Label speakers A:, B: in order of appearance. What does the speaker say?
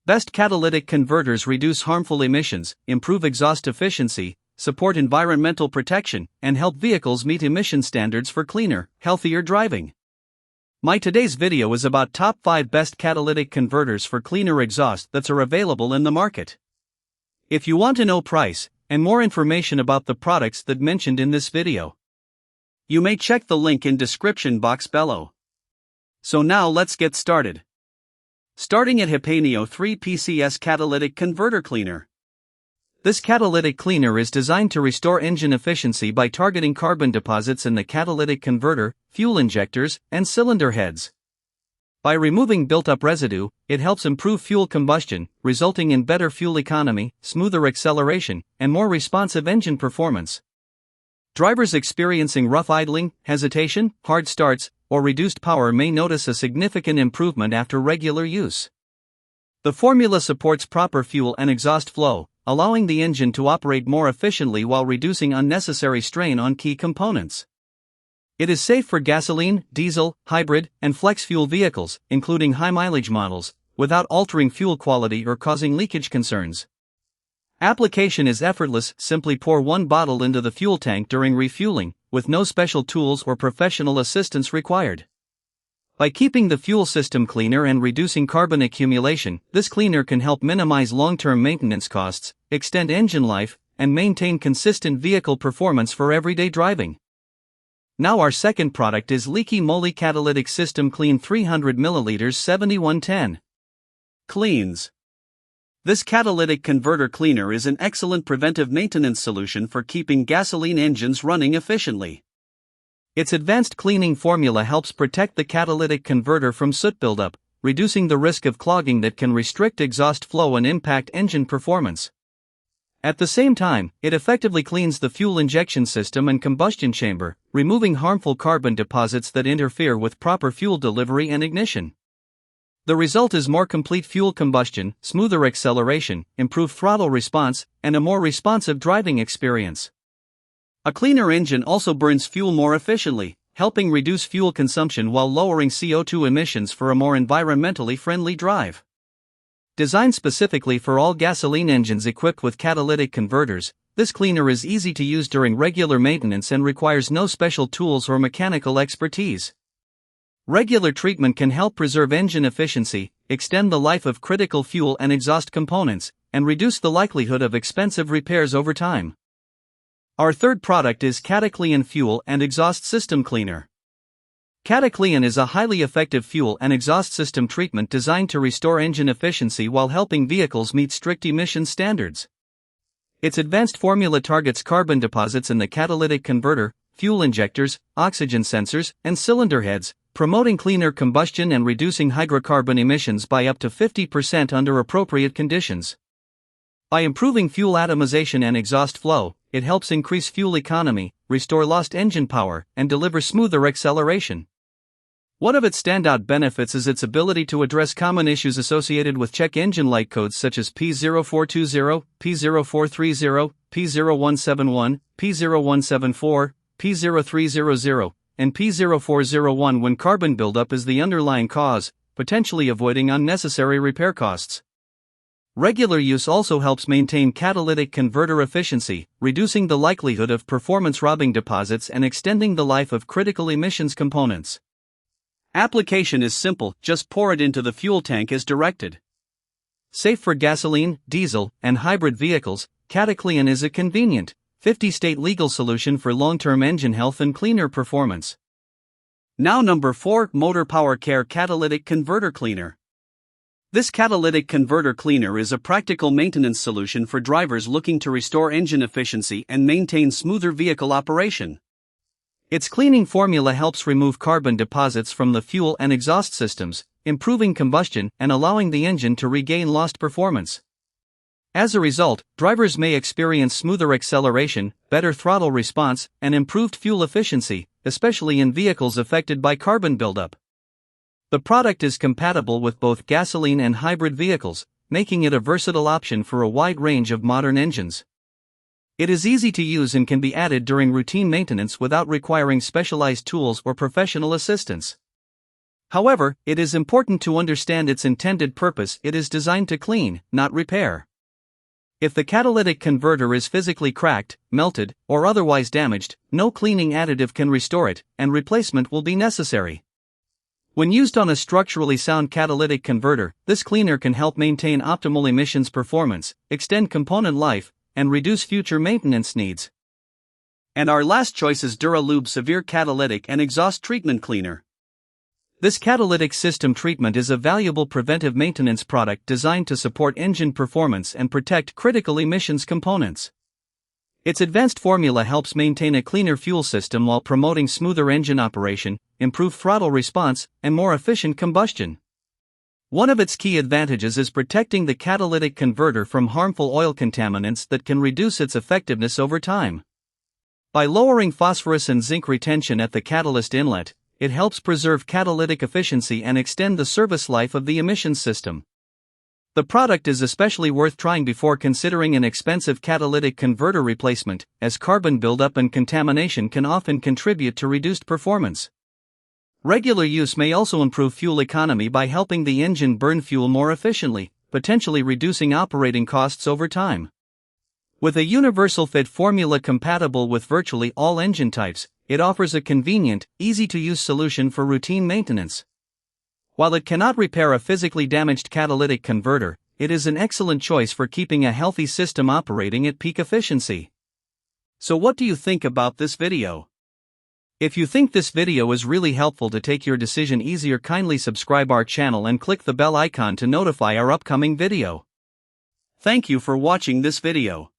A: Best catalytic converters reduce harmful emissions, improve exhaust efficiency, support environmental protection, and help vehicles meet emission standards for cleaner, healthier driving. My today's video is about top 5 best catalytic converters for cleaner exhaust that are available in the market. If you want to know price and more information about the products that mentioned in this video, you may check the link in description box below. So now let's get started. Starting at Hypaneo 3 PCS Catalytic Converter Cleaner. This catalytic cleaner is designed to restore engine efficiency by targeting carbon deposits in the catalytic converter, fuel injectors, and cylinder heads. By removing built-up residue, it helps improve fuel combustion, resulting in better fuel economy, smoother acceleration, and more responsive engine performance. Drivers experiencing rough idling, hesitation, hard starts, or reduced power may notice a significant improvement after regular use. The formula supports proper fuel and exhaust flow, allowing the engine to operate more efficiently while reducing unnecessary strain on key components. It is safe for gasoline, diesel, hybrid, and flex fuel vehicles, including high-mileage models, without altering fuel quality or causing leakage concerns. Application is effortless. Simply pour one bottle into the fuel tank during refueling, with no special tools or professional assistance required. By keeping the fuel system cleaner and reducing carbon accumulation, this cleaner can help minimize long-term maintenance costs, extend engine life, and maintain consistent vehicle performance for everyday driving. Now our second product is Leaky Moly Catalytic System Clean 300 ml 7110. Cleans. This catalytic converter cleaner is an excellent preventive maintenance solution for keeping gasoline engines running efficiently. Its advanced cleaning formula helps protect the catalytic converter from soot buildup, reducing the risk of clogging that can restrict exhaust flow and impact engine performance. At the same time, it effectively cleans the fuel injection system and combustion chamber, removing harmful carbon deposits that interfere with proper fuel delivery and ignition. The result is more complete fuel combustion, smoother acceleration, improved throttle response, and a more responsive driving experience. A cleaner engine also burns fuel more efficiently, helping reduce fuel consumption while lowering CO2 emissions for a more environmentally friendly drive. Designed specifically for all gasoline engines equipped with catalytic converters, this cleaner is easy to use during regular maintenance and requires no special tools or mechanical expertise. Regular treatment can help preserve engine efficiency, extend the life of critical fuel and exhaust components, and reduce the likelihood of expensive repairs over time. Our third product is Cataclean Fuel and Exhaust System Cleaner. Cataclean is a highly effective fuel and exhaust system treatment designed to restore engine efficiency while helping vehicles meet strict emission standards. Its advanced formula targets carbon deposits in the catalytic converter, fuel injectors, oxygen sensors, and cylinder heads, promoting cleaner combustion and reducing hydrocarbon emissions by up to 50% under appropriate conditions. By improving fuel atomization and exhaust flow, it helps increase fuel economy, restore lost engine power, and deliver smoother acceleration. One of its standout benefits is its ability to address common issues associated with check engine light codes such as P0420, P0430, P0171, P0174, P0300, and P0401 when carbon buildup is the underlying cause, potentially avoiding unnecessary repair costs. Regular use also helps maintain catalytic converter efficiency, reducing the likelihood of performance robbing deposits and extending the life of critical emissions components. Application is simple, just pour it into the fuel tank as directed. Safe for gasoline, diesel, and hybrid vehicles, Cataclean is a convenient, 50-state legal solution for long-term engine health and cleaner performance. Now number 4, Motor Power Care Catalytic Converter Cleaner. This catalytic converter cleaner is a practical maintenance solution for drivers looking to restore engine efficiency and maintain smoother vehicle operation. Its cleaning formula helps remove carbon deposits from the fuel and exhaust systems, improving combustion and allowing the engine to regain lost performance. As a result, drivers may experience smoother acceleration, better throttle response, and improved fuel efficiency, especially in vehicles affected by carbon buildup. The product is compatible with both gasoline and hybrid vehicles, making it a versatile option for a wide range of modern engines. It is easy to use and can be added during routine maintenance without requiring specialized tools or professional assistance. However, it is important to understand its intended purpose. It is designed to clean, not repair. If the catalytic converter is physically cracked, melted, or otherwise damaged, no cleaning additive can restore it, and replacement will be necessary. When used on a structurally sound catalytic converter, this cleaner can help maintain optimal emissions performance, extend component life, and reduce future maintenance needs. And our last choice is Duralube Severe Catalytic and Exhaust Treatment Cleaner. This catalytic system treatment is a valuable preventive maintenance product designed to support engine performance and protect critical emissions components. Its advanced formula helps maintain a cleaner fuel system while promoting smoother engine operation, improved throttle response, and more efficient combustion. One of its key advantages is protecting the catalytic converter from harmful oil contaminants that can reduce its effectiveness over time. By lowering phosphorus and zinc retention at the catalyst inlet, it helps preserve catalytic efficiency and extend the service life of the emissions system. The product is especially worth trying before considering an expensive catalytic converter replacement, as carbon buildup and contamination can often contribute to reduced performance. Regular use may also improve fuel economy by helping the engine burn fuel more efficiently, potentially reducing operating costs over time. With a universal fit formula compatible with virtually all engine types, it offers a convenient, easy-to-use solution for routine maintenance. While it cannot repair a physically damaged catalytic converter, it is an excellent choice for keeping a healthy system operating at peak efficiency. So what do you think about this video? If you think this video is really helpful to take your decision easier, kindly subscribe our channel and click the bell icon to notify our upcoming video. Thank you for watching this video.